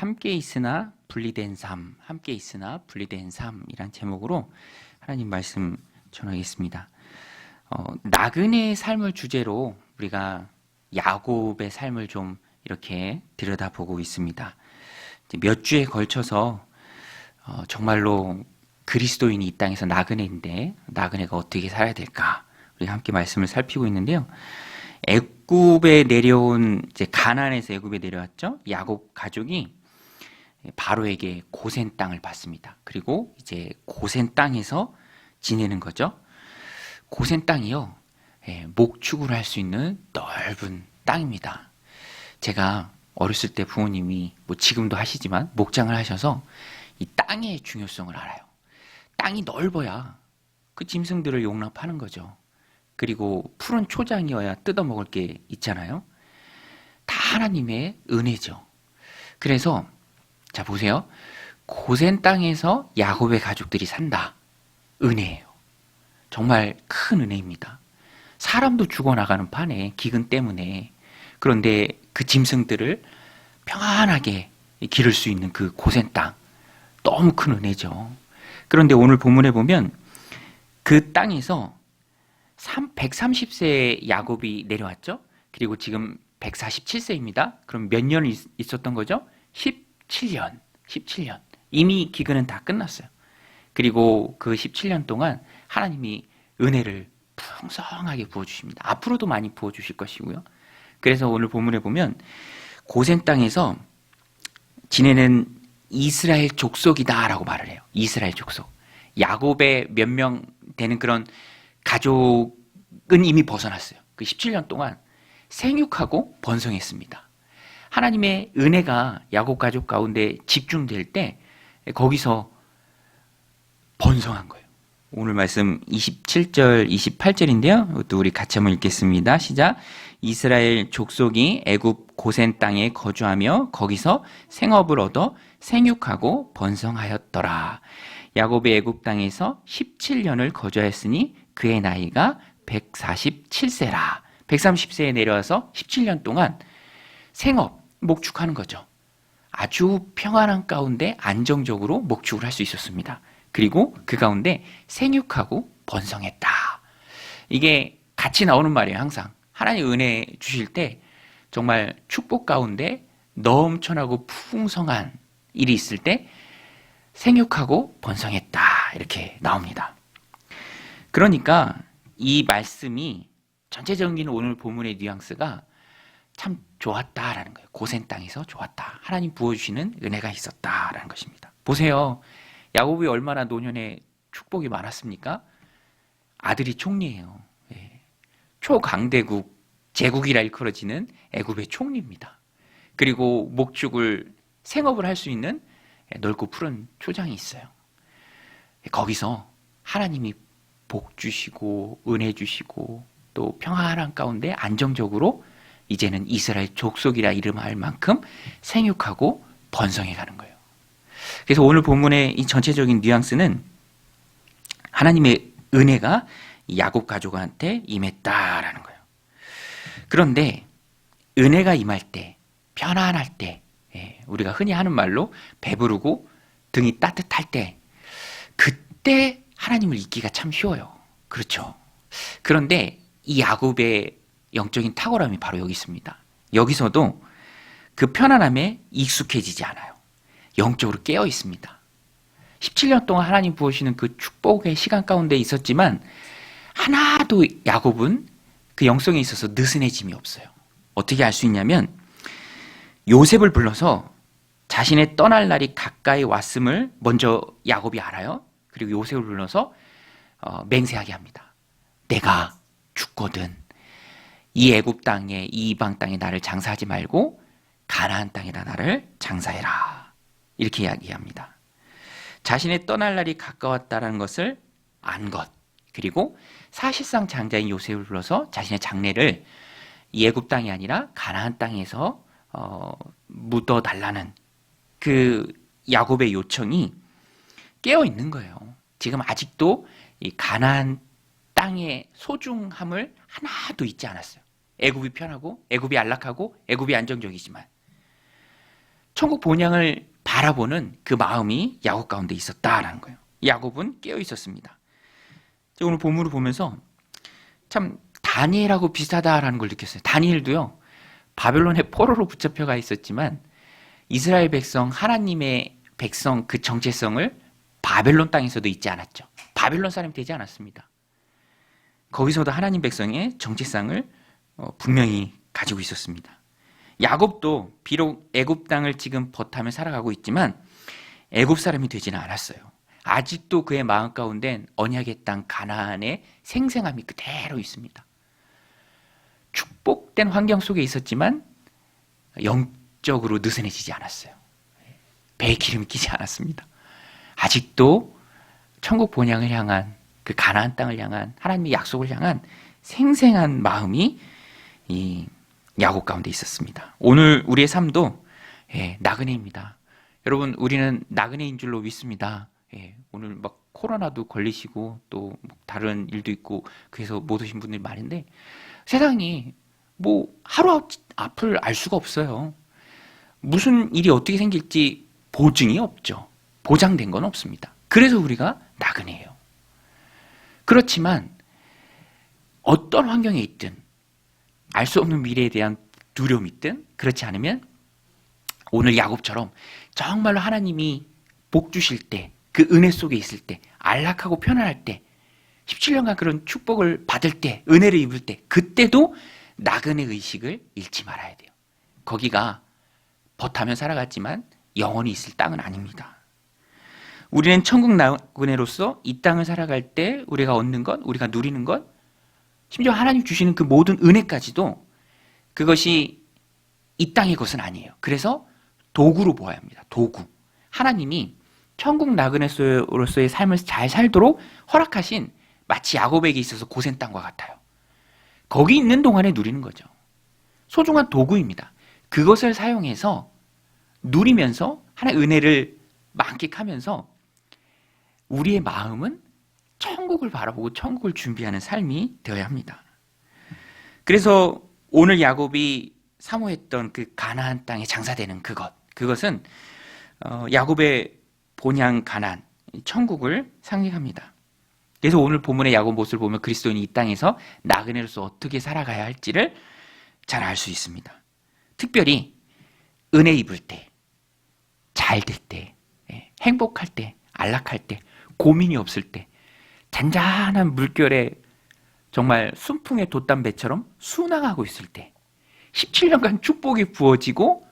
함께 있으나 분리된 삶, 함께 있으나 분리된 삶이란 제목으로 하나님 말씀 전하겠습니다. 나그네의 삶을 주제로 우리가 야곱의 삶을 좀 이렇게 들여다보고 있습니다. 몇 주에 걸쳐서 정말로 그리스도인이 이 땅에서 나그네인데 나그네가 어떻게 살아야 될까? 우리가 함께 말씀을 살피고 있는데요. 애굽에 내려온 이제 가나안에서 애굽에 내려왔죠. 야곱 가족이 바로에게 고센 땅을 받습니다. 그리고 이제 고센 땅에서 지내는 거죠. 고센 땅이요, 목축을 할 수 있는 넓은 땅입니다. 제가 어렸을 때 부모님이 뭐 지금도 하시지만 목장을 하셔서 이 땅의 중요성을 알아요. 땅이 넓어야 그 짐승들을 용납하는 거죠. 그리고 푸른 초장이어야 뜯어먹을 게 있잖아요. 다 하나님의 은혜죠. 그래서 자 보세요. 고센 땅에서 야곱의 가족들이 산다. 은혜예요. 정말 큰 은혜입니다. 사람도 죽어나가는 판에 기근 때문에. 그런데 그 짐승들을 평안하게 기를 수 있는 그 고센 땅, 너무 큰 은혜죠. 그런데 오늘 본문에 보면 그 땅에서 130세의 야곱이 내려왔죠. 그리고 지금 147세입니다. 그럼 몇 년을 있었던 거죠? 17년. 이미 기근은 다 끝났어요. 그리고 그 17년 동안 하나님이 은혜를 풍성하게 부어주십니다. 앞으로도 많이 부어주실 것이고요. 그래서 오늘 본문에 보면 고센 땅에서 지내는 이스라엘 족속이다라고 말을 해요. 이스라엘 족속. 야곱의 몇 명 되는 그런 가족은 이미 벗어났어요. 그 17년 동안 생육하고 번성했습니다. 하나님의 은혜가 야곱 가족 가운데 집중될 때 거기서 번성한 거예요. 오늘 말씀 27절, 28절인데요. 이것도 우리 같이 한번 읽겠습니다. 시작. 이스라엘 족속이 애굽 고센 땅에 거주하며 거기서 생업을 얻어 생육하고 번성하였더라. 야곱이 애굽 땅에서 17년을 거주하였으니 그의 나이가 147세라. 130세에 내려와서 17년 동안 생업, 목축하는 거죠. 아주 평안한 가운데 안정적으로 목축을 할 수 있었습니다. 그리고 그 가운데 생육하고 번성했다. 이게 같이 나오는 말이에요. 항상 하나님 은혜 주실 때 정말 축복 가운데 넘쳐나고 풍성한 일이 있을 때 생육하고 번성했다 이렇게 나옵니다. 그러니까 이 말씀이 전체적인 오늘 본문의 뉘앙스가 참 좋았다라는 거예요. 고센 땅에서 좋았다. 하나님 부어주시는 은혜가 있었다라는 것입니다. 보세요. 야곱이 얼마나 노년에 축복이 많았습니까? 아들이 총리예요. 초강대국, 제국이라 일컬어지는 애굽의 총리입니다. 그리고 목축을 생업을 할 수 있는 넓고 푸른 초장이 있어요. 거기서 하나님이 복 주시고 은혜 주시고 또 평안한 가운데 안정적으로 이제는 이스라엘 족속이라 이름할 만큼 생육하고 번성해 가는 거예요. 그래서 오늘 본문의 이 전체적인 뉘앙스는 하나님의 은혜가 야곱 가족한테 임했다라는 거예요. 그런데 은혜가 임할 때, 편안할 때, 우리가 흔히 하는 말로 배부르고 등이 따뜻할 때, 그때 하나님을 잊기가 참 쉬워요. 그렇죠. 그런데 이 야곱의 영적인 탁월함이 바로 여기 있습니다. 여기서도 그 편안함에 익숙해지지 않아요. 영적으로 깨어 있습니다. 17년 동안 하나님 부으시는 그 축복의 시간 가운데 있었지만 하나도 야곱은 그 영성에 있어서 느슨해짐이 없어요. 어떻게 알 수 있냐면 요셉을 불러서 자신의 떠날 날이 가까이 왔음을 먼저 야곱이 알아요. 그리고 요셉을 불러서 맹세하게 합니다. 내가 죽거든 이 애굽 땅에 이 이방 땅에 나를 장사하지 말고 가나안 땅에다 나를 장사해라. 이렇게 이야기합니다. 자신의 떠날 날이 가까웠다는 것을 안 것, 그리고 사실상 장자인 요셉을 불러서 자신의 장례를 이 애굽 땅이 아니라 가나안 땅에서 묻어달라는 그 야곱의 요청이 깨어 있는 거예요. 지금 아직도 이 가나안 땅의 소중함을 하나도 잊지 않았어요. 애굽이 편하고 애굽이 안락하고 애굽이 안정적이지만 천국 본향을 바라보는 그 마음이 야곱 가운데 있었다라는 거예요. 야곱은 깨어 있었습니다. 제가 오늘 본문을 보면서 참 다니엘하고 비슷하다라는 걸 느꼈어요. 다니엘도요, 바벨론의 포로로 붙잡혀가 있었지만 이스라엘 백성, 하나님의 백성 그 정체성을 바벨론 땅에서도 잊지 않았죠. 바벨론 사람이 되지 않았습니다. 거기서도 하나님 백성의 정체성을 분명히 가지고 있었습니다. 야곱도 비록 애굽 땅을 지금 버타며 살아가고 있지만 애굽 사람이 되지는 않았어요. 아직도 그의 마음 가운데는 언약의 땅 가나안의 생생함이 그대로 있습니다. 축복된 환경 속에 있었지만 영적으로 느슨해지지 않았어요. 배에 기름이 끼지 않았습니다. 아직도 천국 본향을 향한 그 가나안 땅을 향한 하나님의 약속을 향한 생생한 마음이 이 야곱 가운데 있었습니다. 오늘 우리의 삶도 나그네입니다. 여러분, 우리는 나그네인 줄로 믿습니다. 오늘 막 코로나도 걸리시고 또 다른 일도 있고 그래서 못 오신 분들이 많은데 세상이 뭐 하루 앞을 알 수가 없어요. 무슨 일이 어떻게 생길지 보증이 없죠. 보장된 건 없습니다. 그래서 우리가 나그네예요. 그렇지만 어떤 환경에 있든 알 수 없는 미래에 대한 두려움이 있든 그렇지 않으면 오늘 야곱처럼 정말로 하나님이 복 주실 때, 그 은혜 속에 있을 때, 안락하고 편안할 때, 17년간 그런 축복을 받을 때, 은혜를 입을 때, 그때도 나그네 의식을 잃지 말아야 돼요. 거기가 버타며 살아갔지만 영원히 있을 땅은 아닙니다. 우리는 천국 나그네로서 이 땅을 살아갈 때 우리가 얻는 것, 우리가 누리는 것, 심지어 하나님 주시는 그 모든 은혜까지도 그것이 이 땅의 것은 아니에요. 그래서 도구로 보아야 합니다. 도구. 하나님이 천국 나그네로서의 삶을 잘 살도록 허락하신 마치 야곱에게 있어서 고센 땅과 같아요. 거기 있는 동안에 누리는 거죠. 소중한 도구입니다. 그것을 사용해서 누리면서 하나님의 은혜를 만끽하면서 우리의 마음은 천국을 바라보고 천국을 준비하는 삶이 되어야 합니다. 그래서 오늘 야곱이 사모했던 그 가나안 땅에 장사되는 그것은 야곱의 본향 가나안, 천국을 상징합니다. 그래서 오늘 본문의 야곱 모습을 보면 그리스도인이 이 땅에서 나그네로서 어떻게 살아가야 할지를 잘 알 수 있습니다. 특별히 은혜 입을 때, 잘 될 때, 행복할 때, 안락할 때, 고민이 없을 때, 잔잔한 물결에 정말 순풍의 돛담배처럼 순항하고 있을 때, 17년간 축복이 부어지고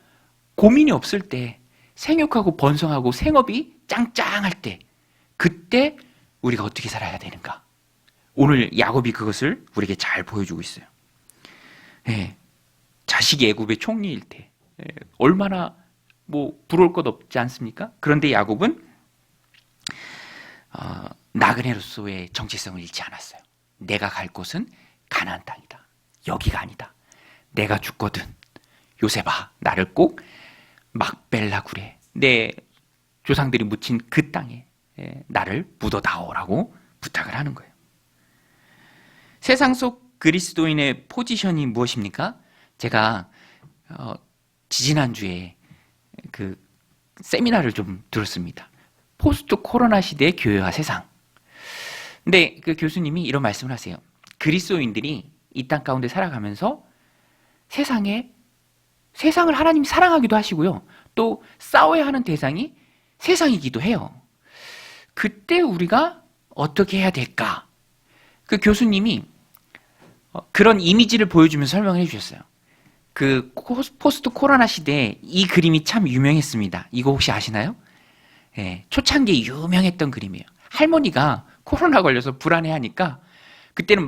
고민이 없을 때, 생육하고 번성하고 생업이 짱짱할 때, 그때 우리가 어떻게 살아야 되는가? 오늘 야곱이 그것을 우리에게 잘 보여주고 있어요. 자식이 애굽의 총리일 때 얼마나 부러울 것 없지 않습니까? 그런데 야곱은 나그네로서의 정체성을 잃지 않았어요. 내가 갈 곳은 가나안 땅이다. 여기가 아니다. 내가 죽거든 요셉아, 나를 꼭 막벨라 굴에 내 조상들이 묻힌 그 땅에 나를 묻어다오라고 부탁을 하는 거예요. 세상 속 그리스도인의 포지션이 무엇입니까? 제가 지지난주에 그 세미나를 좀 들었습니다. 포스트 코로나 시대의 교회와 세상. 근데 그 교수님이 이런 말씀을 하세요. 그리스도인들이 이 땅 가운데 살아가면서 세상을 하나님이 사랑하기도 하시고요. 또 싸워야 하는 대상이 세상이기도 해요. 그때 우리가 어떻게 해야 될까? 그 교수님이 그런 이미지를 보여주면서 설명을 해주셨어요. 그 포스트 코로나 시대에 이 그림이 참 유명했습니다. 이거 혹시 아시나요? 초창기에 유명했던 그림이에요. 할머니가 코로나 걸려서 불안해하니까 그때는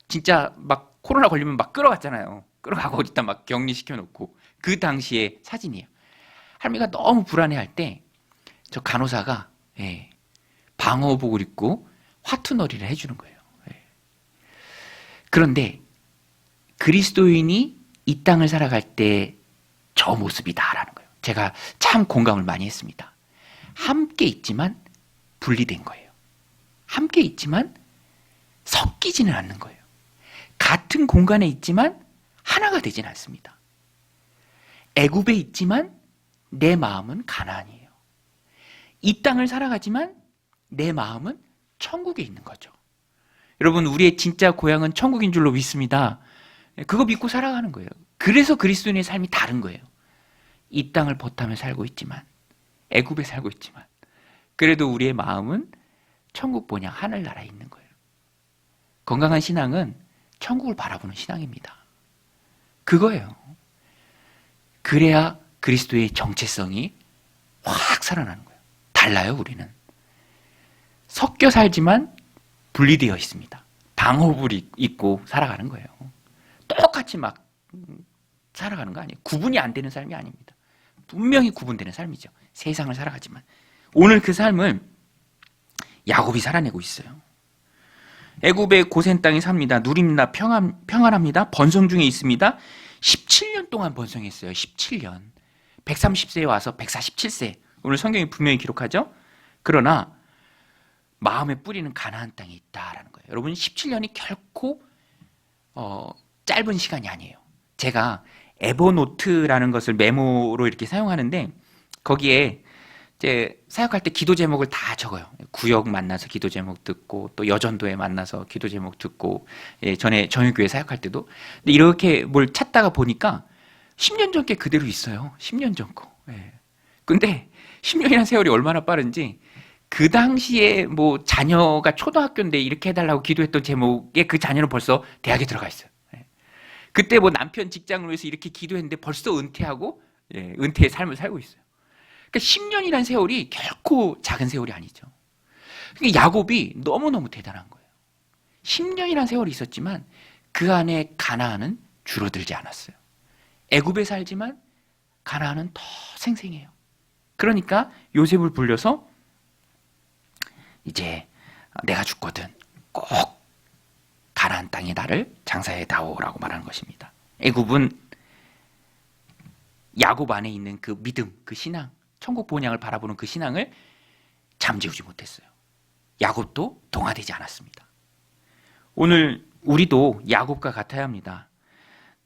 진짜 코로나 걸리면 끌어갔잖아요. 끌어가고 어디다 격리시켜놓고 그 당시의 사진이에요. 할머니가 너무 불안해할 때 저 간호사가 방호복을 입고 화투놀이를 해주는 거예요. 그런데 그리스도인이 이 땅을 살아갈 때 저 모습이다라는 거예요. 제가 참 공감을 많이 했습니다. 함께 있지만 분리된 거예요. 함께 있지만 섞이지는 않는 거예요. 같은 공간에 있지만 하나가 되지는 않습니다. 애굽에 있지만 내 마음은 가나안이에요. 이 땅을 살아가지만 내 마음은 천국에 있는 거죠. 여러분, 우리의 진짜 고향은 천국인 줄로 믿습니다. 그거 믿고 살아가는 거예요. 그래서 그리스도인의 삶이 다른 거예요. 이 땅을 버타며 살고 있지만, 애굽에 살고 있지만, 그래도 우리의 마음은 천국 본향 하늘나라에 있는 거예요. 건강한 신앙은 천국을 바라보는 신앙입니다. 그거예요. 그래야 그리스도의 정체성이 확 살아나는 거예요. 달라요, 우리는. 섞여 살지만 분리되어 있습니다. 방업을 입고 살아가는 거예요. 똑같이 막 살아가는 거 아니에요. 구분이 안 되는 삶이 아닙니다. 분명히 구분되는 삶이죠. 세상을 살아가지만. 오늘 그 삶을 야곱이 살아내고 있어요. 애굽의 고센 땅에 삽니다. 누립니다. 평안합니다. 번성 중에 있습니다. 17년 동안 번성했어요. 17년. 130세에 와서 147세. 오늘 성경이 분명히 기록하죠. 그러나 마음의 뿌리는 가나안 땅에 있다라는 거예요. 여러분, 17년이 결코 짧은 시간이 아니에요. 제가 에버노트라는 것을 메모로 이렇게 사용하는데, 거기에 이제 사역할 때 기도 제목을 다 적어요. 구역 만나서 기도 제목 듣고, 또 여전도에 만나서 기도 제목 듣고, 전에 정유교회 사역할 때도. 근데 이렇게 뭘 찾다가 보니까 10년 전 게 그대로 있어요. 10년 전 거. 근데 10년이라는 세월이 얼마나 빠른지, 그 당시에 뭐 자녀가 초등학교인데 이렇게 해달라고 기도했던 제목에 그 자녀는 벌써 대학에 들어가 있어요. 그때 뭐 남편 직장을 위해서 이렇게 기도했는데 벌써 은퇴하고, 은퇴의 삶을 살고 있어요. 그러니까 10년이라는 세월이 결코 작은 세월이 아니죠. 그러니까 야곱이 너무너무 대단한 거예요. 10년이라는 세월이 있었지만 그 안에 가나안은 줄어들지 않았어요. 애굽에 살지만 가나안은 더 생생해요. 그러니까 요셉을 불려서 이제 내가 죽거든 꼭 가나안 땅에 나를 장사해 다오라고 말하는 것입니다. 애굽은 야곱 안에 있는 그 믿음, 그 신앙, 천국 본향을 바라보는 그 신앙을 잠재우지 못했어요. 야곱도 동화되지 않았습니다. 오늘 우리도 야곱과 같아야 합니다.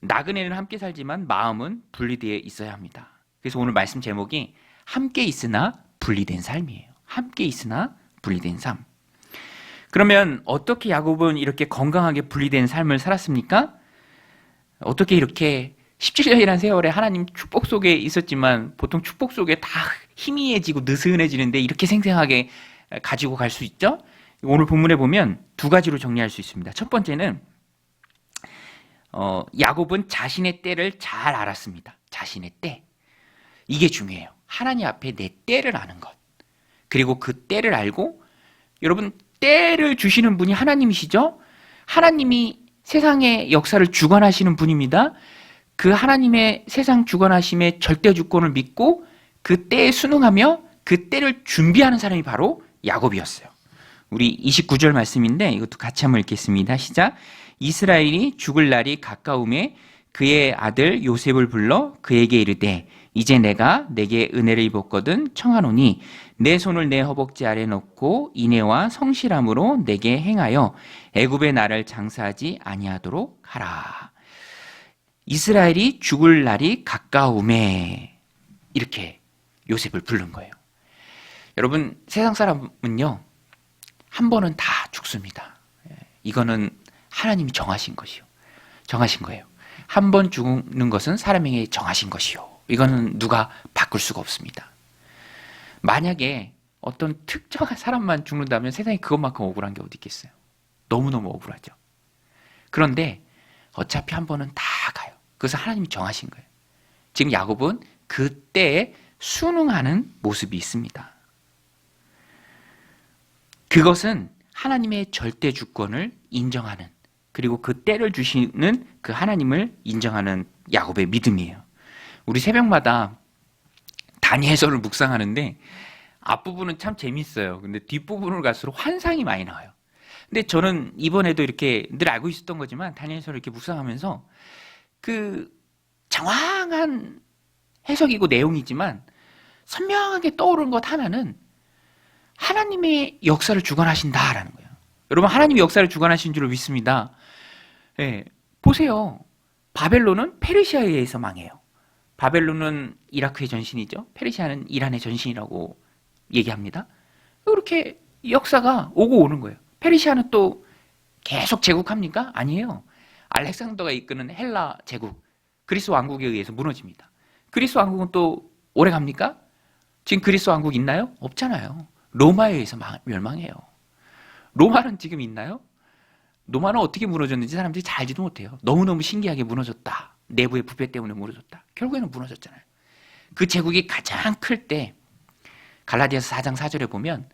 나그네는 함께 살지만 마음은 분리되어 있어야 합니다. 그래서 오늘 말씀 제목이 함께 있으나 분리된 삶이에요. 함께 있으나 분리된 삶. 그러면 어떻게 야곱은 이렇게 건강하게 분리된 삶을 살았습니까? 어떻게 이렇게 17년이라는 세월에 하나님 축복 속에 있었지만 보통 축복 속에 다 희미해지고 느슨해지는데 이렇게 생생하게 가지고 갈 수 있죠? 오늘 본문에 보면 두 가지로 정리할 수 있습니다. 첫 번째는 야곱은 자신의 때를 잘 알았습니다. 자신의 때. 이게 중요해요. 하나님 앞에 내 때를 아는 것. 그리고 그 때를 알고, 여러분, 때를 주시는 분이 하나님이시죠? 하나님이 세상의 역사를 주관하시는 분입니다. 그 하나님의 세상 주관하심의 절대 주권을 믿고 그 때에 순응하며 그 때를 준비하는 사람이 바로 야곱이었어요. 우리 29절 말씀인데 이것도 같이 한번 읽겠습니다. 시작. 이스라엘이 죽을 날이 가까움에 그의 아들 요셉을 불러 그에게 이르되 이제 내가 내게 은혜를 입었거든 청하노니 내 손을 내 허벅지 아래 넣고 인애와 성실함으로 내게 행하여 애굽의 나를 장사하지 아니하도록 하라. 이스라엘이 죽을 날이 가까움에 이렇게 요셉을 부른 거예요. 여러분, 세상 사람은요 한 번은 다 죽습니다. 이거는 하나님이 정하신 것이요. 정하신 거예요. 한 번 죽는 것은 사람에게 정하신 것이요. 이거는 누가 바꿀 수가 없습니다. 만약에 어떤 특정한 사람만 죽는다면 세상에 그것만큼 억울한 게 어디 있겠어요. 너무너무 억울하죠. 그런데 어차피 한 번은 다 가요. 그래서 하나님이 정하신 거예요. 지금 야곱은 그때에 순응하는 모습이 있습니다. 그것은 하나님의 절대 주권을 인정하는, 그리고 그 때를 주시는 그 하나님을 인정하는 야곱의 믿음이에요. 우리 새벽마다 다니엘서를 묵상하는데 앞부분은 참 재밌어요. 근데 뒷부분으로 갈수록 환상이 많이 나와요. 근데 저는 이번에도 이렇게 늘 알고 있었던 거지만 다니엘서를 이렇게 묵상하면서 그 정확한 해석이고 내용이지만 선명하게 떠오르는 것 하나는 하나님의 역사를 주관하신다라는 거예요. 여러분, 하나님이 역사를 주관하신 줄로 믿습니다. 보세요. 바벨론은 페르시아에 의해서 망해요. 바벨론은 이라크의 전신이죠. 페르시아는 이란의 전신이라고 얘기합니다. 이렇게 역사가 오고 오는 거예요. 페르시아는 또 계속 제국합니까? 아니에요. 알렉산더가 이끄는 헬라 제국, 그리스 왕국에 의해서 무너집니다. 그리스 왕국은 또 오래 갑니까? 지금 그리스 왕국 있나요? 없잖아요. 로마에 의해서 멸망해요. 로마는 지금 있나요? 로마는 어떻게 무너졌는지 사람들이 잘 알지도 못해요. 너무너무 신기하게 무너졌다. 내부의 부패 때문에 무너졌다. 결국에는 무너졌잖아요. 그 제국이 가장 클 때 갈라디아서 4장 4절에 보면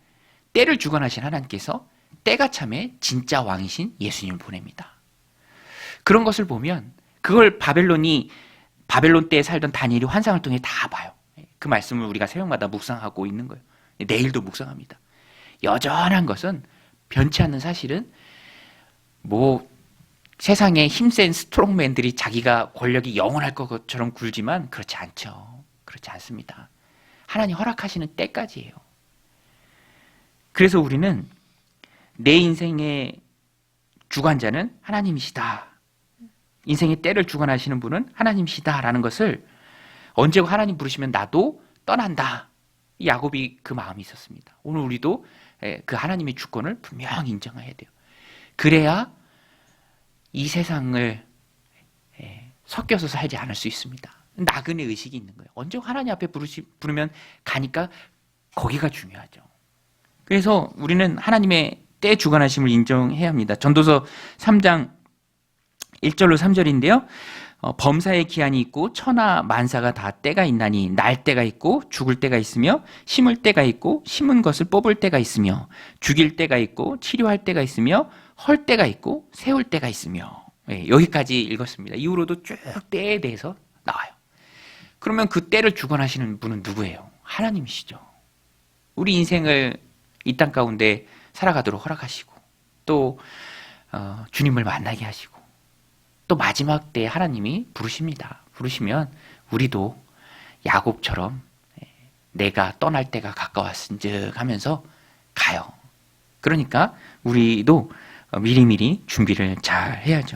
때를 주관하신 하나님께서 때가 참에 진짜 왕이신 예수님을 보냅니다. 그런 것을 보면 그걸 바벨론 때에 살던 다니엘이 환상을 통해 다 봐요. 그 말씀을 우리가 새벽마다 묵상하고 있는 거예요. 내일도 묵상합니다. 여전한 것은 변치 않는 사실은 세상에 힘센 스트롱맨들이 자기가 권력이 영원할 것처럼 굴지만 그렇지 않죠. 그렇지 않습니다. 하나님 허락하시는 때까지예요. 그래서 우리는 내 인생의 주관자는 하나님이시다. 인생의 때를 주관하시는 분은 하나님이시다라는 것을 언제고 하나님 부르시면 나도 떠난다. 야곱이 그 마음이 있었습니다. 오늘 우리도 그 하나님의 주권을 분명히 인정해야 돼요. 그래야 이 세상을 섞여서 살지 않을 수 있습니다. 나그네 의식이 있는 거예요. 언제 하나님 앞에 부르면 가니까 거기가 중요하죠. 그래서 우리는 하나님의 때 주관하심을 인정해야 합니다. 전도서 3장 1절로 3절인데요. 범사의 기한이 있고 천하 만사가 다 때가 있나니 날 때가 있고 죽을 때가 있으며 심을 때가 있고 심은 것을 뽑을 때가 있으며 죽일 때가 있고 치료할 때가 있으며 헐 때가 있고 세울 때가 있으며 여기까지 읽었습니다. 이후로도 쭉 때에 대해서 나와요. 그러면 그 때를 주관하시는 분은 누구예요? 하나님이시죠. 우리 인생을 이 땅 가운데 살아가도록 허락하시고 또 주님을 만나게 하시고 또 마지막 때에 하나님이 부르십니다. 부르시면 우리도 야곱처럼 내가 떠날 때가 가까웠은즉 하면서 가요. 그러니까 우리도 미리미리 준비를 잘 해야죠.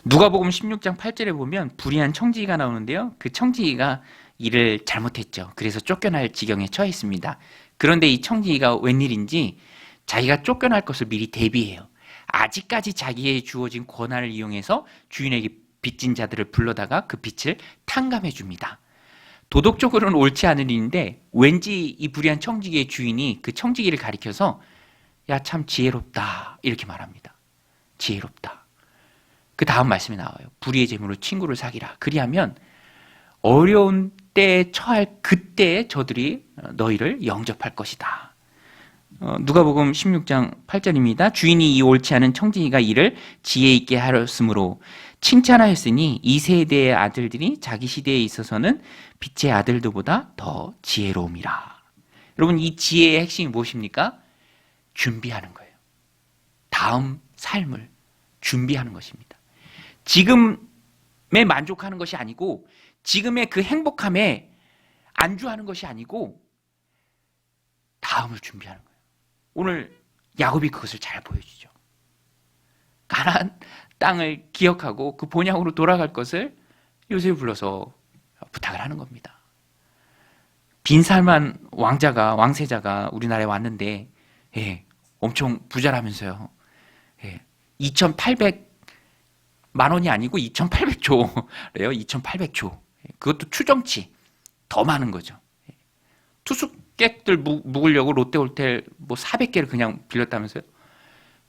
누가복음 16장 8절에 보면 불의한 청지기가 나오는데요. 그 청지기가 일을 잘못했죠. 그래서 쫓겨날 지경에 처해 있습니다. 그런데 이 청지기가 웬일인지 자기가 쫓겨날 것을 미리 대비해요. 아직까지 자기의 주어진 권한을 이용해서 주인에게 빚진 자들을 불러다가 그 빚을 탕감해 줍니다. 도덕적으로는 옳지 않은 일인데 왠지 이 불의한 청지기의 주인이 그 청지기를 가리켜서 야, 참 지혜롭다 이렇게 말합니다. 지혜롭다. 그 다음 말씀이 나와요. 불의의 재물로 친구를 사귀라. 그리하면 어려운 때에 처할 그때에 저들이 너희를 영접할 것이다. 누가복음 16장 8절입니다. 주인이 이 옳지 않은 청지기가 이를 지혜 있게 하였으므로 칭찬하였으니 이 세대의 아들들이 자기 시대에 있어서는 빛의 아들들보다 더 지혜로움이라. 여러분, 이 지혜의 핵심이 무엇입니까? 준비하는 거예요. 다음 삶을 준비하는 것입니다. 지금에 만족하는 것이 아니고 지금의 그 행복함에 안주하는 것이 아니고 다음을 준비하는 거예요. 오늘 야곱이 그것을 잘 보여주죠. 가나안 땅을 기억하고 그 본향으로 돌아갈 것을 요셉을 불러서 부탁을 하는 겁니다. 빈살만 왕세자가 우리나라에 왔는데 엄청 부자라면서요. 2,800만 원이 아니고 2,800조래요. 2,800조. 그것도 추정치 더 많은 거죠. 투숙객들 묵으려고 롯데호텔 400개를 그냥 빌렸다면서요.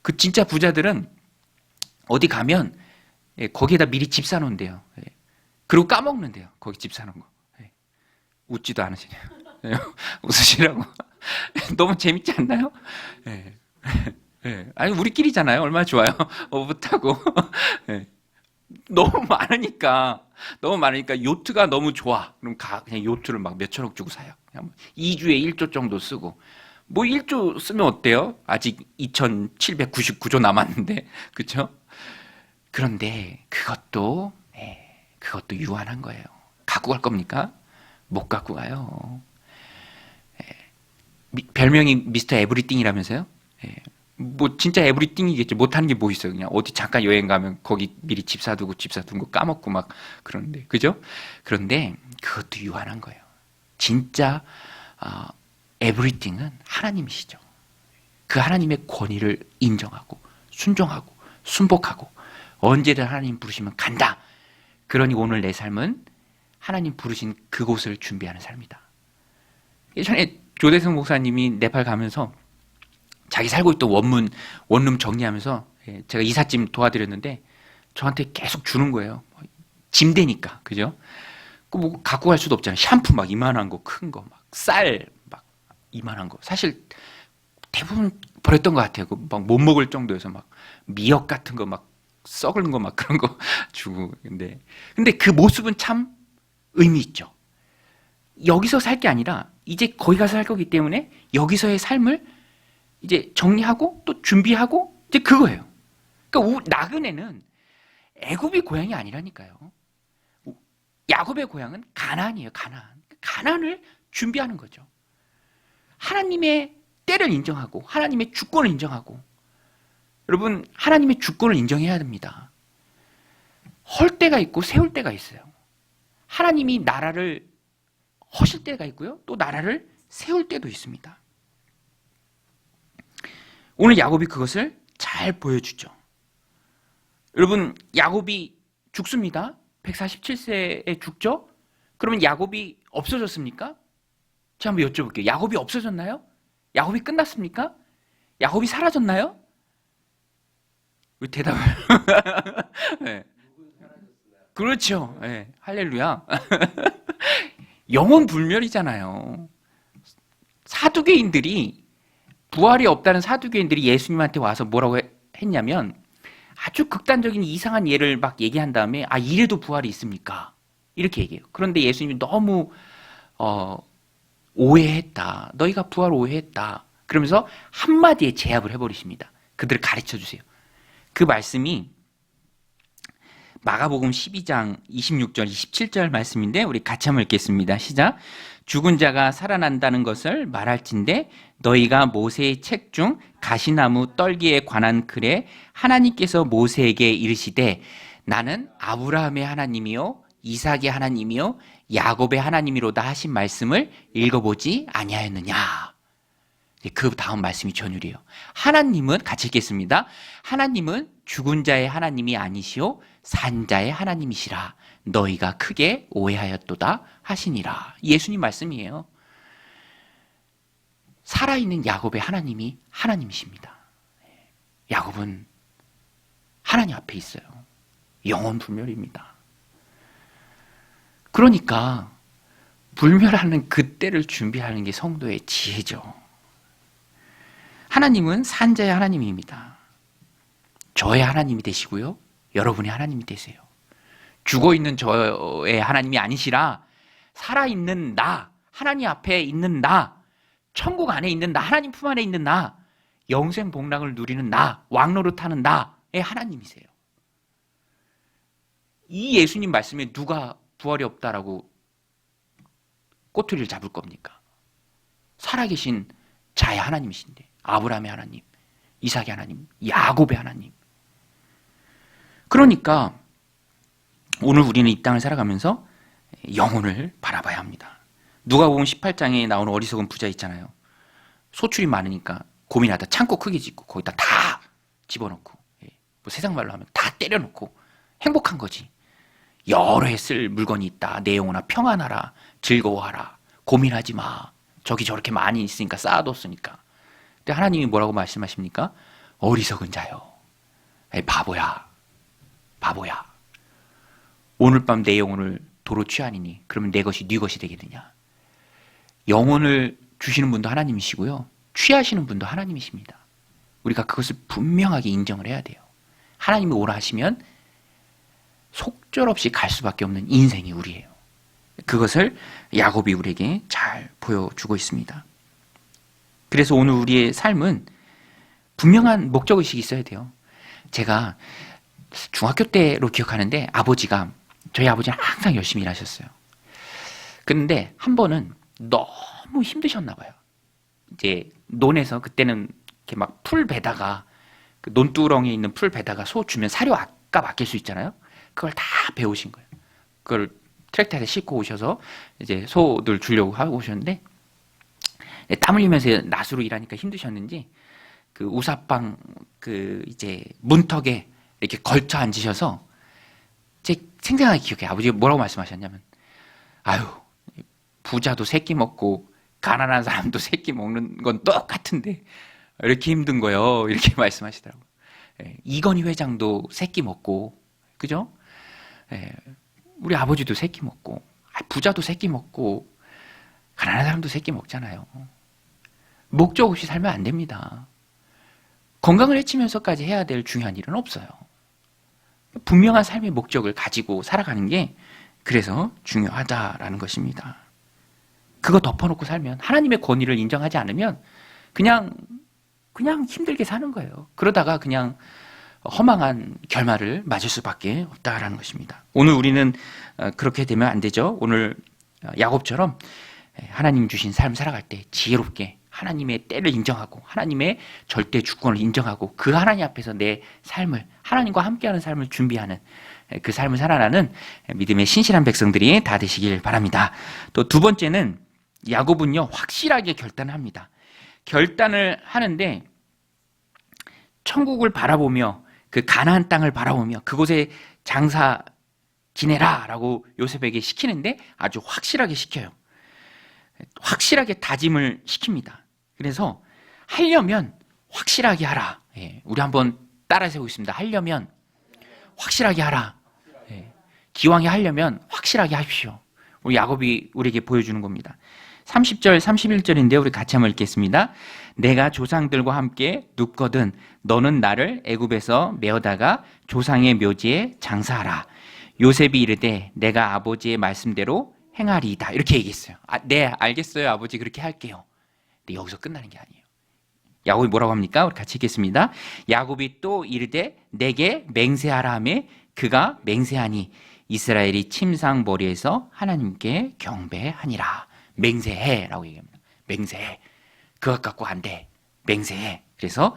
그 진짜 부자들은 어디 가면 거기에다 미리 집 사놓은대요. 그리고 까먹는데요. 거기 집 사놓은 거. 웃지도 않으시네요. 웃으시라고. 너무 재밌지 않나요? 아니 우리끼리잖아요. 얼마나 좋아요. 오붓하고. 너무 많으니까 요트가 너무 좋아. 그럼 그냥 요트를 막 몇천억 주고 사요. 그냥 2주에 1조 정도 쓰고. 1조 쓰면 어때요? 아직 2,799조 남았는데. 그렇죠? 그런데 그것도 유한한 거예요. 갖고 갈 겁니까? 못 갖고 가요. 별명이 미스터 에브리띵이라면서요? 뭐 진짜 에브리띵이겠죠. 못하는 게 뭐 있어요. 그냥 어디 잠깐 여행 가면 거기 미리 집 사두고 집 사둔 거 까먹고 막 그러는데, 그죠? 그런데 그것도 유한한 거예요. 진짜 에브리띵은 하나님이시죠. 그 하나님의 권위를 인정하고 순종하고 순복하고 언제든 하나님 부르시면 간다. 그러니 오늘 내 삶은 하나님 부르신 그곳을 준비하는 삶이다. 예전에 조대성 목사님이 네팔 가면서 자기 살고 있던 원룸 정리하면서 제가 이삿짐 도와드렸는데 저한테 계속 주는 거예요. 짐대니까, 그죠? 뭐 갖고 갈 수도 없잖아요. 샴푸 막 이만한 거, 큰 거, 막 쌀 막 이만한 거. 사실 대부분 버렸던 것 같아요. 막 못 먹을 정도여서 막 미역 같은 거 막 썩은 거 막 그런 거 주고. 근데 그 모습은 참 의미 있죠. 여기서 살 게 아니라 이제 거기 가서 살 거기 때문에 여기서의 삶을 이제 정리하고 또 준비하고 이제 그거예요. 그러니까 나그네는 애굽이 고향이 아니라니까요. 야곱의 고향은 가나안이에요. 가나안을 준비하는 거죠. 하나님의 때를 인정하고 하나님의 주권을 인정하고, 여러분 하나님의 주권을 인정해야 됩니다. 헐 때가 있고 세울 때가 있어요. 하나님이 나라를 허실 때가 있고요. 또 나라를 세울 때도 있습니다. 오늘 야곱이 그것을 잘 보여주죠. 여러분 야곱이 죽습니다. 147세에 죽죠? 그러면 야곱이 없어졌습니까? 제가 한번 여쭤볼게요. 야곱이 없어졌나요? 야곱이 끝났습니까? 야곱이 사라졌나요? 왜 대답을? 네. 그렇죠. 네. 할렐루야. 영혼 불멸이잖아요. 사두개인들이, 부활이 없다는 사두개인들이 예수님한테 와서 뭐라고 했냐면 아주 극단적인 이상한 예를 막 얘기한 다음에 이래도 부활이 있습니까? 이렇게 얘기해요. 그런데 예수님이 너무 오해했다. 너희가 부활 오해했다. 그러면서 한마디에 제압을 해버리십니다. 그들을 가르쳐 주세요. 그 말씀이 마가복음 12장 26절 27절 말씀인데 우리 같이 한번 읽겠습니다. 시작. 죽은 자가 살아난다는 것을 말할진대 너희가 모세의 책 중 가시나무 떨기에 관한 글에 하나님께서 모세에게 이르시되 나는 아브라함의 하나님이요 이삭의 하나님이요 야곱의 하나님이로다 하신 말씀을 읽어보지 아니하였느냐. 그 다음 말씀이 전율이에요. 하나님은, 같이 읽겠습니다. 하나님은 죽은 자의 하나님이 아니시오 산 자의 하나님이시라 너희가 크게 오해하였도다 하시니라. 예수님 말씀이에요. 살아있는 야곱의 하나님이 하나님이십니다. 야곱은 하나님 앞에 있어요. 영원 불멸입니다. 그러니까 불멸하는 그때를 준비하는 게 성도의 지혜죠. 하나님은 산자의 하나님입니다. 저의 하나님이 되시고요. 여러분의 하나님이 되세요. 죽어있는 저의 하나님이 아니시라 살아있는 나, 하나님 앞에 있는 나, 천국 안에 있는 나, 하나님 품 안에 있는 나, 영생 복락을 누리는 나, 왕노릇하는 나의 하나님이세요. 이 예수님 말씀에 누가 부활이 없다라고 꼬투리를 잡을 겁니까? 살아계신 자의 하나님이신데, 아브라함의 하나님, 이삭의 하나님, 야곱의 하나님. 그러니까 오늘 우리는 이 땅을 살아가면서 영혼을 바라봐야 합니다. 누가복음 18장에 나오는 어리석은 부자 있잖아요. 소출이 많으니까 고민하다 창고 크게 짓고 거기다 다 집어넣고, 뭐 세상 말로 하면 다 때려놓고 행복한 거지. 여러 해 쓸 물건이 있다. 내 영혼아 평안하라. 즐거워하라. 고민하지 마. 저기 저렇게 많이 있으니까 쌓아뒀으니까. 근데 하나님이 뭐라고 말씀하십니까? 어리석은 자요. 바보야. 바보야. 오늘 밤 내 영혼을 도로 취하니니 그러면 내 것이 네 것이 되겠느냐. 영혼을 주시는 분도 하나님이시고요. 취하시는 분도 하나님이십니다. 우리가 그것을 분명하게 인정을 해야 돼요. 하나님이 오라 하시면 속절없이 갈 수밖에 없는 인생이 우리예요. 그것을 야곱이 우리에게 잘 보여주고 있습니다. 그래서 오늘 우리의 삶은 분명한 목적의식이 있어야 돼요. 제가 중학교 때로 기억하는데 저희 아버지는 항상 열심히 일하셨어요. 그런데 한 번은 너무 힘드셨나 봐요. 이제 논에서 그때는 이렇게 막 풀 베다가 그 논두렁에 있는 풀 베다가 소 주면 사료 아까 맡길 수 있잖아요. 그걸 다 배우신 거예요. 그걸 트랙터에 싣고 오셔서 이제 소들 주려고 하고 오셨는데 땀 흘리면서 낫으로 일하니까 힘드셨는지 그 우사방 그 이제 문턱에 이렇게 걸쳐 앉으셔서 제 생생하게 기억해요. 아버지가 뭐라고 말씀하셨냐면 아유 부자도 새끼 먹고 가난한 사람도 새끼 먹는 건 똑같은데 이렇게 힘든 거요. 이렇게 말씀하시더라고요. 예, 이건희 회장도 새끼 먹고 그죠? 예, 우리 아버지도 새끼 먹고 부자도 새끼 먹고 가난한 사람도 새끼 먹잖아요. 목적 없이 살면 안 됩니다. 건강을 해치면서까지 해야 될 중요한 일은 없어요. 분명한 삶의 목적을 가지고 살아가는 게 그래서 중요하다라는 것입니다. 그거 덮어놓고 살면 하나님의 권위를 인정하지 않으면 그냥 힘들게 사는 거예요. 그러다가 그냥 허망한 결말을 맞을 수밖에 없다라는 것입니다. 오늘 우리는 그렇게 되면 안 되죠. 오늘 야곱처럼 하나님 주신 삶 살아갈 때 지혜롭게 하나님의 때를 인정하고 하나님의 절대 주권을 인정하고 그 하나님 앞에서 내 삶을 하나님과 함께하는 삶을 준비하는 그 삶을 살아가는 믿음의 신실한 백성들이 다 되시길 바랍니다. 또 두 번째는 야곱은요 확실하게 결단을 합니다. 결단을 하는데 천국을 바라보며 그 가나안 땅을 바라보며 그곳에 장사 지내라라고 요셉에게 시키는데 아주 확실하게 시켜요. 확실하게 다짐을 시킵니다. 그래서 하려면 확실하게 하라. 예, 우리 한번 따라 세우겠습니다. 하려면 확실하게 하라. 예, 기왕에 하려면 확실하게 하십시오. 우리 야곱이 우리에게 보여주는 겁니다. 30절, 31절인데 우리 같이 한번 읽겠습니다. 내가 조상들과 함께 눕거든 너는 나를 애굽에서 메어다가 조상의 묘지에 장사하라. 요셉이 이르되 내가 아버지의 말씀대로 행하리이다. 이렇게 얘기했어요. 네, 알겠어요. 아버지 그렇게 할게요. 근데 여기서 끝나는 게 아니에요. 야곱이 뭐라고 합니까? 우리 같이 읽겠습니다. 야곱이 또 이르되 내게 맹세하라 하매 그가 맹세하니 이스라엘이 침상 머리에서 하나님께 경배하니라. 맹세해라고 얘기합니다. 맹세해. 그것 갖고 안 돼. 맹세해. 그래서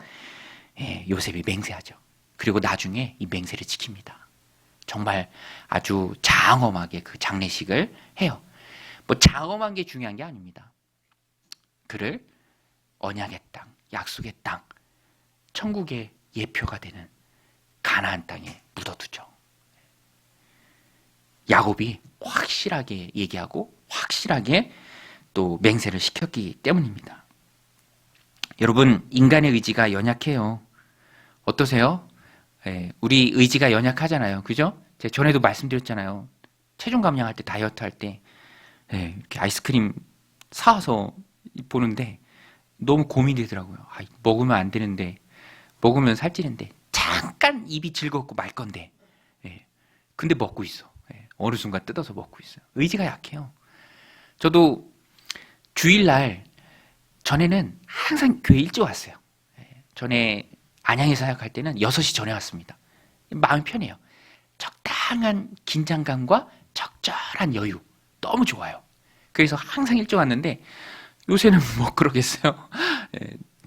요셉이 맹세하죠. 그리고 나중에 이 맹세를 지킵니다. 정말 아주 장엄하게 그 장례식을 해요. 뭐 장엄한 게 중요한 게 아닙니다. 그를 언약의 땅, 약속의 땅, 천국의 예표가 되는 가나안 땅에 묻어두죠. 야곱이 확실하게 얘기하고 확실하게 또 맹세를 시켰기 때문입니다. 여러분, 인간의 의지가 연약해요. 어떠세요? 우리 의지가 연약하잖아요. 그죠? 제가 전에도 말씀드렸잖아요. 체중 감량할 때, 다이어트 할 때, 이렇게 아이스크림 사와서 보는데 너무 고민이 되더라고요. 먹으면 안 되는데, 먹으면 살찌는데, 잠깐 입이 즐겁고 말 건데, 근데 먹고 있어. 어느 순간 뜯어서 먹고 있어요. 의지가 약해요. 저도 주일날, 전에는 항상 교회 일찍 왔어요. 전에 안양에 사역할 때는 6시 전에 왔습니다. 마음이 편해요. 적당한 긴장감과 적절한 여유. 너무 좋아요. 그래서 항상 일찍 왔는데 요새는 뭐 그러겠어요.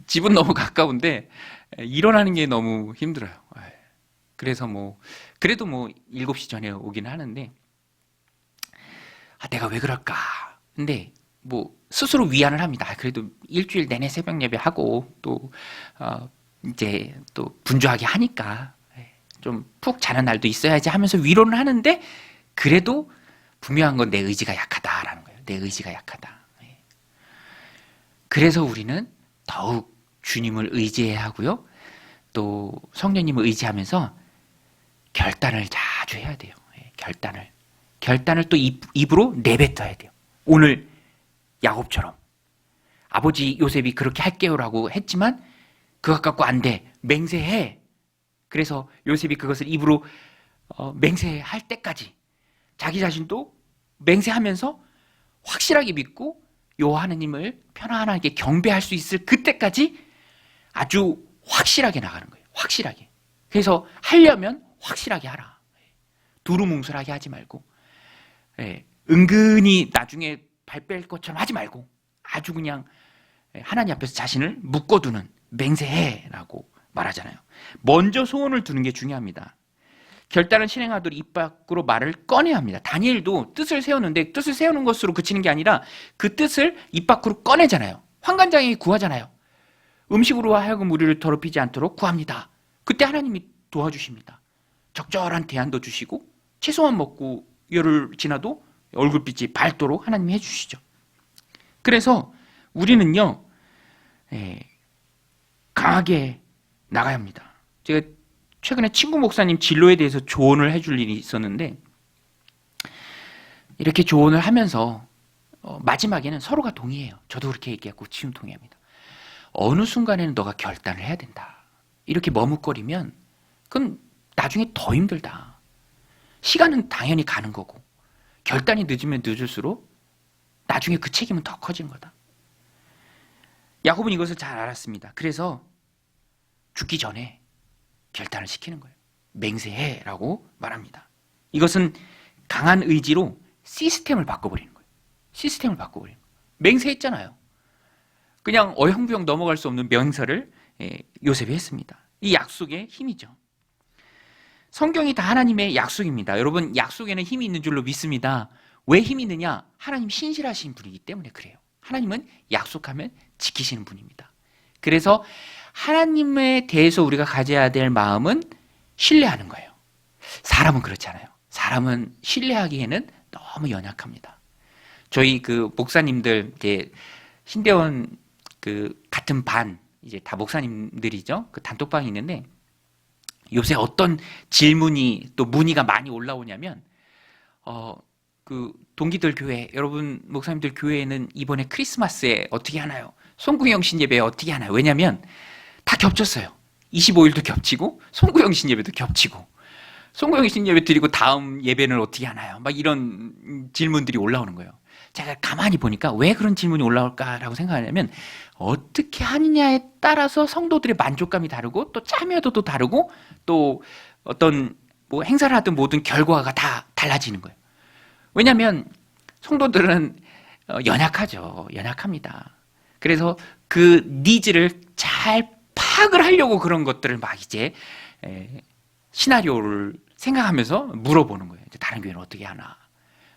집은 너무 가까운데 일어나는 게 너무 힘들어요. 그래서 그래도 7시 전에 오긴 하는데 내가 왜 그럴까? 근데 스스로 위안을 합니다. 그래도 일주일 내내 새벽 예배하고 또 이제 또 분주하게 하니까 좀 푹 자는 날도 있어야지 하면서 위로는 하는데 그래도 분명한 건 내 의지가 약하다라는 거예요. 내 의지가 약하다. 그래서 우리는 더욱 주님을 의지해야 하고요. 또 성령님을 의지하면서 결단을 자주 해야 돼요. 결단을 또 입으로 내뱉어야 돼요. 오늘 야곱처럼 아버지 요셉이 그렇게 할게요라고 했지만 그것 갖고 안 돼. 맹세해. 그래서 요셉이 그것을 입으로 맹세할 때까지 자기 자신도 맹세하면서 확실하게 믿고 요 하나님을 편안하게 경배할 수 있을 그때까지 아주 확실하게 나가는 거예요. 확실하게. 그래서 하려면 확실하게 하라. 두루뭉술하게 하지 말고 은근히 나중에 발 뺄 것처럼 하지 말고 아주 그냥 하나님 앞에서 자신을 묶어두는 맹세해라고 말하잖아요. 먼저 소원을 두는 게 중요합니다. 결단을 실행하도록 입 밖으로 말을 꺼내야 합니다. 다니엘도 뜻을 세우는데 뜻을 세우는 것으로 그치는 게 아니라 그 뜻을 입 밖으로 꺼내잖아요. 환관장에게 구하잖아요. 음식으로 하여금 우리를 더럽히지 않도록 구합니다. 그때 하나님이 도와주십니다. 적절한 대안도 주시고 채소만 먹고 열흘 지나도 얼굴빛이 밝도록 하나님이 해주시죠. 그래서 우리는요, 강하게 나가야 합니다. 제가 최근에 친구 목사님 진로에 대해서 조언을 해줄 일이 있었는데, 이렇게 조언을 하면서 마지막에는 서로가 동의해요. 저도 그렇게 얘기하고 지금 동의합니다. 어느 순간에는 너가 결단을 해야 된다. 이렇게 머뭇거리면 그건 나중에 더 힘들다. 시간은 당연히 가는 거고 결단이 늦으면 늦을수록 나중에 그 책임은 더 커지는 거다. 야곱은 이것을 잘 알았습니다. 그래서 죽기 전에 결단을 시키는 거예요. 맹세해라고 말합니다. 이것은 강한 의지로 시스템을 바꿔버리는 거예요. 시스템을 바꿔버리는 거예요. 맹세했잖아요. 그냥 어영부영 넘어갈 수 없는 명설을 요셉이 했습니다. 이 약속의 힘이죠. 성경이 다 하나님의 약속입니다. 여러분, 약속에는 힘이 있는 줄로 믿습니다. 왜 힘이 있느냐? 하나님이 신실하신 분이기 때문에 그래요. 하나님은 약속하면 지키시는 분입니다. 그래서 하나님에 대해서 우리가 가져야 될 마음은 신뢰하는 거예요. 사람은 그렇지 않아요. 사람은 신뢰하기에는 너무 연약합니다. 저희 그 목사님들 이제 신대원 그 같은 반 이제 다 목사님들이죠. 그 단톡방이 있는데 요새 어떤 질문이 또 문의가 많이 올라오냐면 그 동기들 교회 여러분 목사님들 교회에는 이번에 크리스마스에 어떻게 하나요? 송구영신 예배 어떻게 하나요? 왜냐면 다 겹쳤어요. 25일도 겹치고 송구영신 예배도 겹치고 송구영신 예배 드리고 다음 예배는 어떻게 하나요? 막 이런 질문들이 올라오는 거예요. 제가 가만히 보니까 왜 그런 질문이 올라올까라고 생각하냐면 어떻게 하느냐에 따라서 성도들의 만족감이 다르고 또 참여도도 다르고 또 어떤 뭐 행사를 하든 모든 결과가 다 달라지는 거예요. 왜냐하면 성도들은 연약하죠. 연약합니다. 그래서 그 니즈를 잘 파악을 하려고 그런 것들을 막 이제 시나리오를 생각하면서 물어보는 거예요. 다른 교회는 어떻게 하나.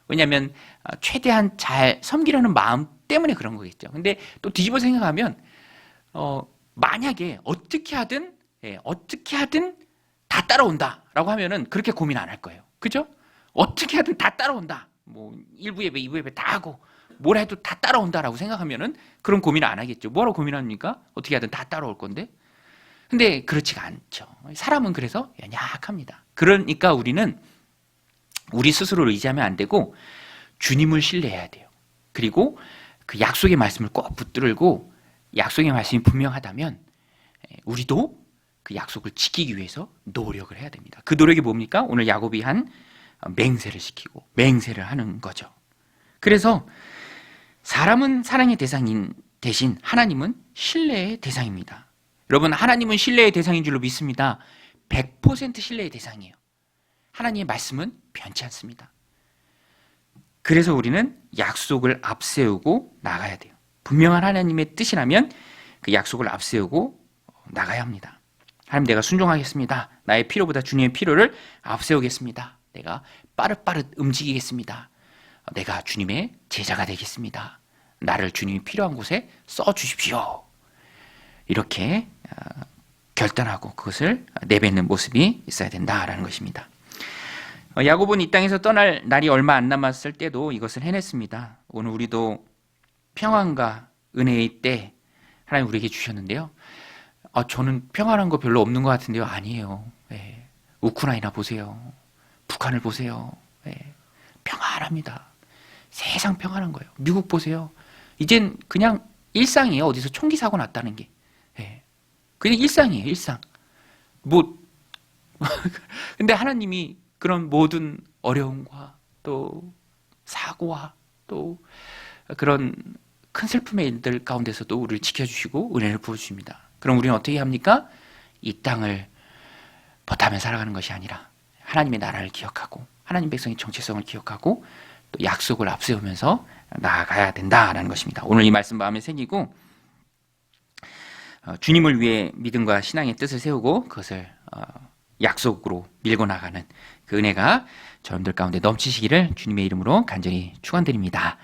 왜냐하면 최대한 잘 섬기려는 마음 때문에 그런 거겠죠. 근데 또 뒤집어 생각하면 만약에 어떻게 하든 다 따라온다라고 하면은 그렇게 고민 안 할 거예요. 그죠? 어떻게 하든 다 따라온다. 뭐 1부 예배, 2부 예배 다 하고 뭘 해도 다 따라온다라고 생각하면은 그런 고민 안 하겠죠. 뭐라고 고민합니까? 어떻게 하든 다 따라올 건데. 근데 그렇지가 않죠. 사람은 그래서 연약합니다. 그러니까 우리는 우리 스스로를 의지하면 안 되고 주님을 신뢰해야 돼요. 그리고 그 약속의 말씀을 꼭 붙들고 약속의 말씀이 분명하다면 우리도 그 약속을 지키기 위해서 노력을 해야 됩니다. 그 노력이 뭡니까? 오늘 야곱이 한 맹세를 시키고 맹세를 하는 거죠. 그래서 사람은 사랑의 대상인 대신 하나님은 신뢰의 대상입니다. 여러분, 하나님은 신뢰의 대상인 줄로 믿습니다. 100% 신뢰의 대상이에요. 하나님의 말씀은 변치 않습니다. 그래서 우리는 약속을 앞세우고 나가야 돼요. 분명한 하나님의 뜻이라면 그 약속을 앞세우고 나가야 합니다. 하나님, 내가 순종하겠습니다. 나의 필요보다 주님의 필요를 앞세우겠습니다. 내가 빠릇빠릇 움직이겠습니다. 내가 주님의 제자가 되겠습니다. 나를 주님이 필요한 곳에 써주십시오. 이렇게 결단하고 그것을 내뱉는 모습이 있어야 된다라는 것입니다. 야곱은 이 땅에서 떠날 날이 얼마 안 남았을 때도 이것을 해냈습니다. 오늘 우리도 평안과 은혜의 때 하나님 우리에게 주셨는데요. 저는 평안한 거 별로 없는 것 같은데요. 아니에요. 우크라이나 보세요. 북한을 보세요. 평안합니다. 세상 평안한 거예요. 미국 보세요. 이젠 그냥 일상이에요. 어디서 총기 사고 났다는 게. 그냥 일상이에요. 일상. 근데 하나님이 그런 모든 어려움과 또 사고와 또 그런 큰 슬픔의 일들 가운데서도 우리를 지켜주시고 은혜를 부어주십니다. 그럼 우리는 어떻게 합니까? 이 땅을 버타며 살아가는 것이 아니라 하나님의 나라를 기억하고 하나님 백성의 정체성을 기억하고 또 약속을 앞세우면서 나아가야 된다라는 것입니다. 오늘 이 말씀 마음에 새기고 주님을 위해 믿음과 신앙의 뜻을 세우고 그것을 약속으로 밀고 나가는 그 은혜가 여러분들 가운데 넘치시기를 주님의 이름으로 간절히 축원드립니다.